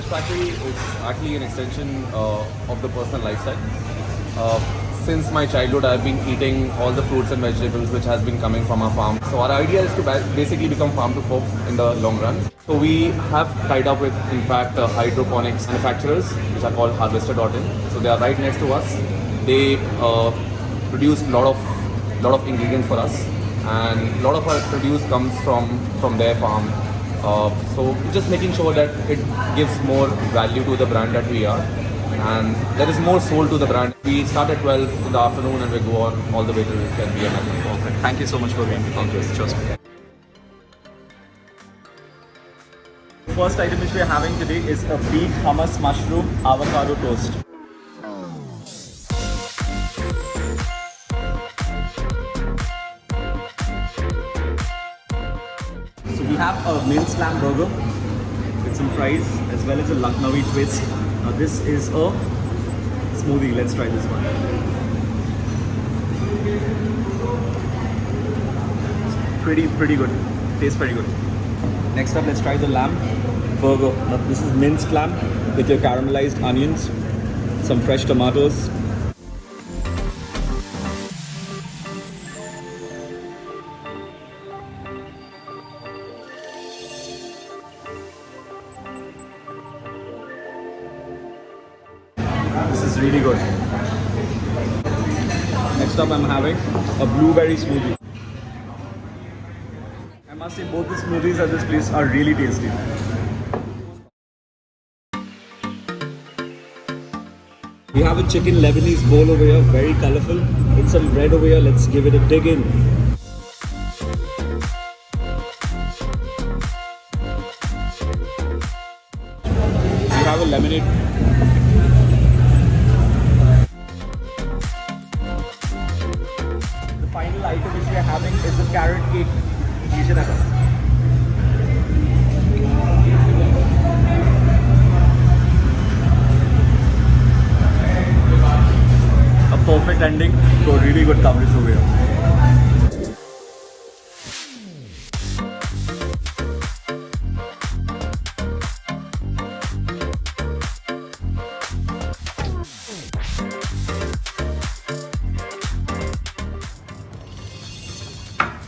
Fish factory is actually an extension of the personal lifestyle. Since my childhood, I've been eating all the fruits and vegetables which has been coming from our farm. So our idea is to basically become farm to fork in the long run. So we have tied up with, in fact, hydroponics manufacturers, which are called Harvester.in. So they are right next to us. They produce a lot of ingredients for us, and a lot of our produce comes from their farm. So just making sure that it gives more value to the brand that we are, and there is more soul to the brand. We start at 12 in the afternoon and we go on all the way till 10 p.m. at night. Perfect. Thank you so much for being here. Cheers. The first item which we are having today is a beef hummus mushroom avocado toast. So we have a minced lamb burger with some fries as well as a Lucknowi twist. Now this is a smoothie. Let's try this one. It's pretty good. Tastes pretty good. Next up, let's try the lamb burger. Now this is minced lamb with your caramelized onions, some fresh tomatoes. This is really good. Next up, I'm having a blueberry smoothie. I must say both the smoothies at this place are really tasty. We have a chicken Lebanese bowl over here, very colorful. With some bread over here, let's give it a dig in. We have a lemonade. The final item which we are having is the carrot cake. A perfect ending to a really good coverage over here.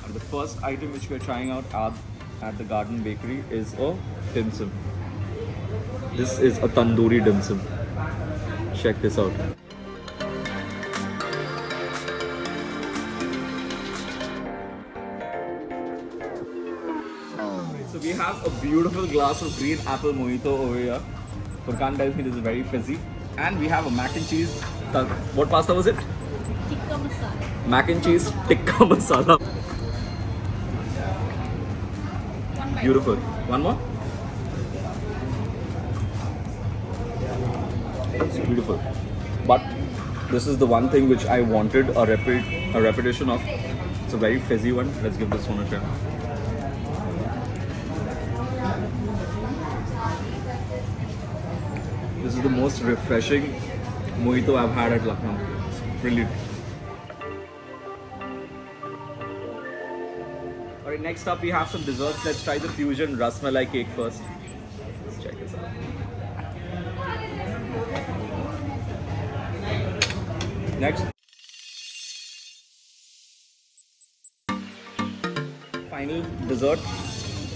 And the first item which we are trying out at the Garden Bakery is a dim sum. This is a tandoori dim sum. Check this out. So we have a beautiful glass of green apple mojito over here. Furkan tells me this is very fizzy. And we have a mac and cheese. What pasta was it? Tikka masala. Mac and cheese tikka masala. Beautiful. One more? It's beautiful. But this is the one thing which I wanted a repetition of. It's a very fizzy one. Let's give this one a try. This is the most refreshing mojito I've had at Lucknow. It's brilliant. Alright, next up we have some desserts. Let's try the fusion rasmalai cake first. Let's check this out. Next. Final dessert.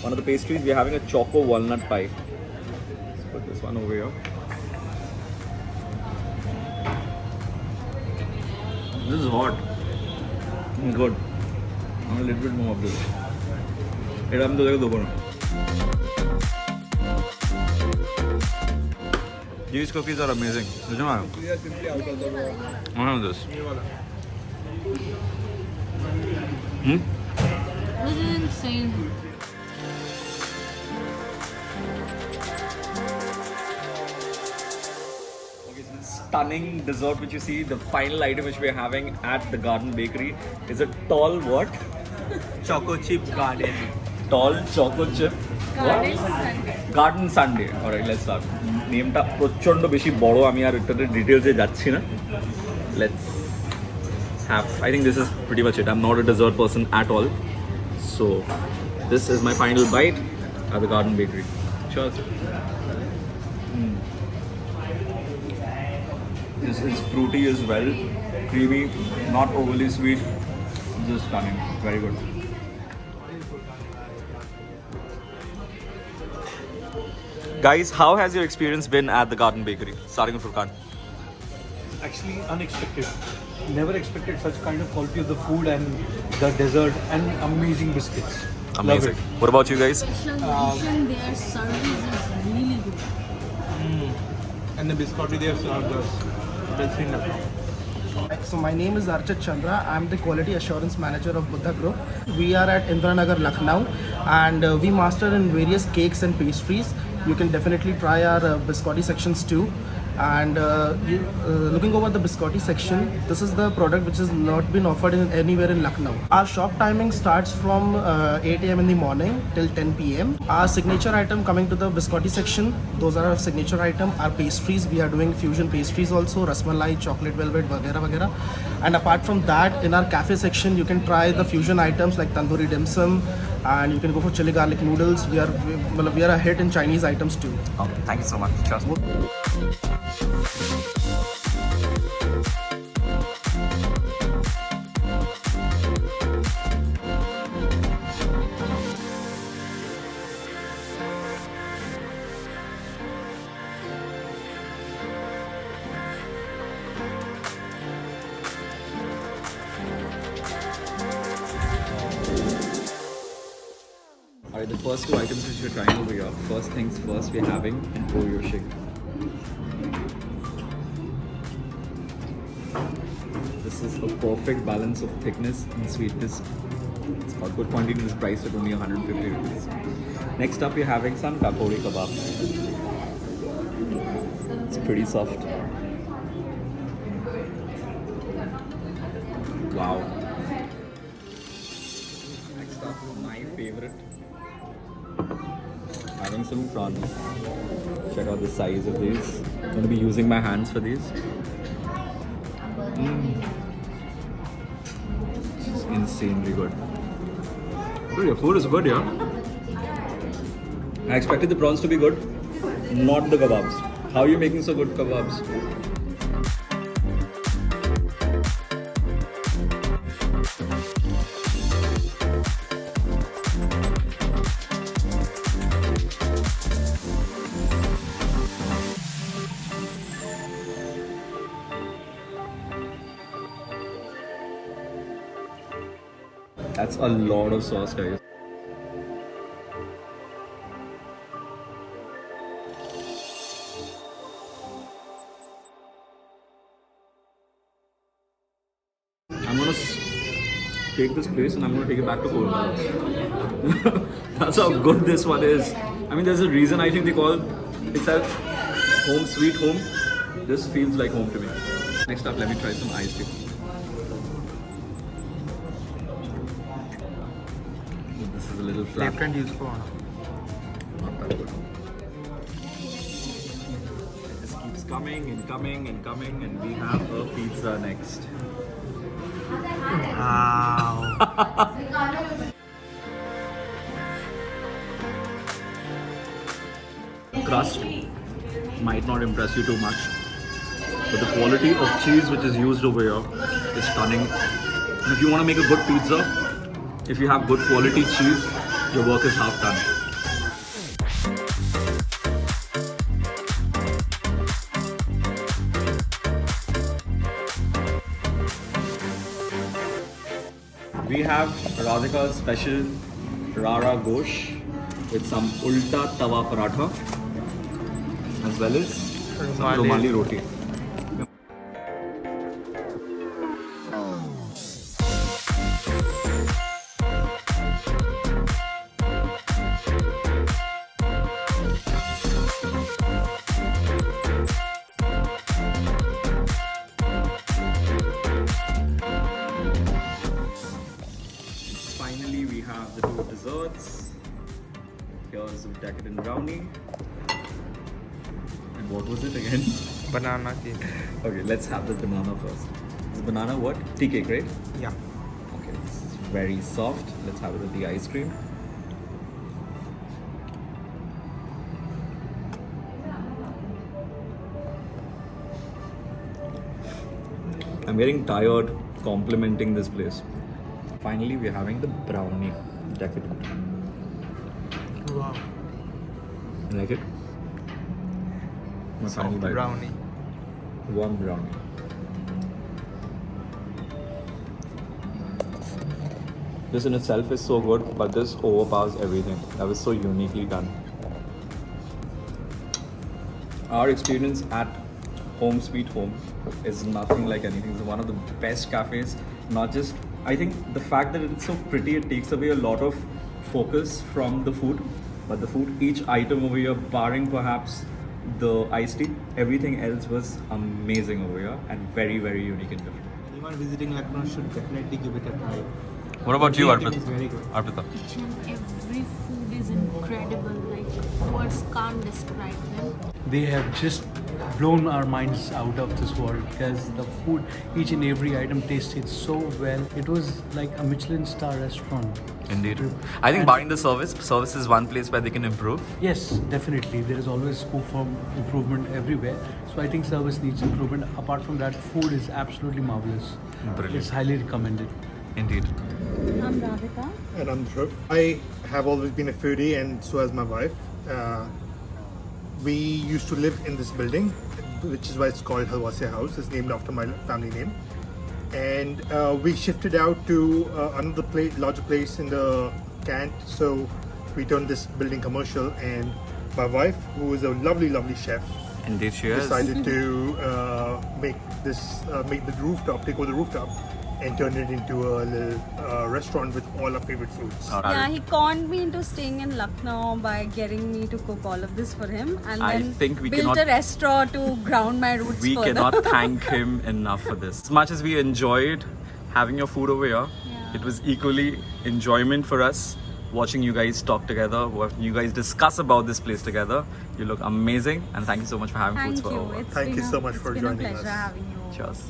One of the pastries, we're having a choco walnut pie. Let's put this one over here. This is hot. Good. I want a little bit more of this. These cookies are amazing. I want this. This is insane. Stunning dessert which you see, the final item which we are having at the Garden Bakery is a tall what? Choco chip garden. Tall choco chip. Garden Sunday. Garden Sunday. Alright, let's start. Nameটা প্রচন্ড বেশি বড়, আমি আর এটাতে ডিটেইলসে যাচ্ছি না. Let's have, I think this is pretty much it. I'm not a dessert person at all. So this is my final bite at the Garden Bakery. Cheers. This is fruity as well, creamy, not overly sweet. This is stunning. Very good. Guys, how has your experience been at the Garden Bakery? Starting with Furkan. Actually unexpected. Never expected such kind of quality of the food and the dessert and amazing biscuits. Amazing. Love What about you guys? Specialization, their service is really good. And the biscotti they have served us. Best in Lucknow. So my name is Archit Chandra. I'm the Quality Assurance Manager of Buddha Group. We are at Indranagar, Lucknow, and we master in various cakes and pastries. You can definitely try our biscotti sections too. And looking over the biscotti section, this is the product which has not been offered anywhere in Lucknow. Our shop timing starts from 8 a.m. in the morning till 10 p.m. Our signature item coming to the biscotti section, those are our signature item. Our pastries, we are doing fusion pastries also, rasmalai, chocolate velvet, vagera vagera. And apart from that, in our cafe section, you can try the fusion items like tandoori dim sum, and you can go for chili garlic noodles. We are a hit in Chinese items too. Okay, thank you so much. Cheers. Alright, the first two items which we're trying over here. First things first, we're having Oreo shake. This is a perfect balance of thickness and sweetness. It's got good quantity and is priced at only 150 rupees. Next up, we're having some pakori kebab. It's pretty soft. Wow. Next up, my favorite. Having some prawns. Check out the size of these. I'm going to be using my hands for these. It's insanely good. But your food is good, yeah? I expected the prawns to be good, not the kebabs. How are you making so good kebabs? That's a lot of sauce, guys. I'm gonna take this place and I'm gonna take it back to Kolkata. That's how good this one is. I mean, there's a reason I think they call itself home sweet home. This feels like home to me. Next up, let me try some ice cream. This is a little flat. Left hand use for Not that good. This keeps coming and coming and coming, and we have a pizza next. Wow. Crust might not impress you too much, but the quality of cheese which is used over here is stunning. And if you want to make a good pizza, if you have good quality cheese, your work is half done. We have Radhika's special Rara Gosh with some Ulta Tawa Paratha as well as some Rumali Roti. Finally, we have the two desserts. Here's a decadent brownie. And what was it again? Banana cake. Okay, let's have the banana first. Is banana what? Tea cake, right? Yeah. Okay, this is very soft. Let's have it with the ice cream. I'm getting tired complimenting this place. Finally, we're having the brownie. Decadent. Wow. You like it? My tiny bite. Brownie. One brownie. This in itself is so good, but this overpowers everything. That was so uniquely done. Our experience at Home Sweet Home is nothing like anything. It's one of the best cafes. Not just, I think the fact that it's so pretty, it takes away a lot of focus from the food. But the food, each item over here, barring perhaps the iced tea, everything else was amazing over here and very, very unique and different. Anyone visiting Lucknow should definitely give it a try. What about you, Everything is very good. Arpita? Each and every food is incredible. Like words can't describe them. They have just blown our minds out of this world because the food, each and every item tasted so well. It was like a Michelin star restaurant. Indeed. I think barring the service is one place where they can improve. Yes, definitely. There is always scope for improvement everywhere. So I think service needs improvement. Apart from that, food is absolutely marvelous. Brilliant. It's highly recommended. Indeed. I'm Radhika. And I'm Dhruv. I have always been a foodie, and so has my wife. We used to live in this building, which is why it's called Halwasiya House. It's named after my family name. And we shifted out to another larger place in the Kant. So we turned this building commercial, and my wife, who is a lovely, lovely chef, Indeed, she is. decided to make the rooftop, take over the rooftop, and turn it into a little restaurant with all our favorite foods. Yeah, he conned me into staying in Lucknow by getting me to cook all of this for him, and I then think we built cannot- a restaurant to ground my roots We further. cannot thank him enough for this. As much as we enjoyed having your food over here, it was equally enjoyment for us watching you guys talk together, watching you guys discuss about this place together. You look amazing, and thank you so much for having Thank foods for you. over. It's Thank been you so much for it's been joining a pleasure us. having you. Cheers.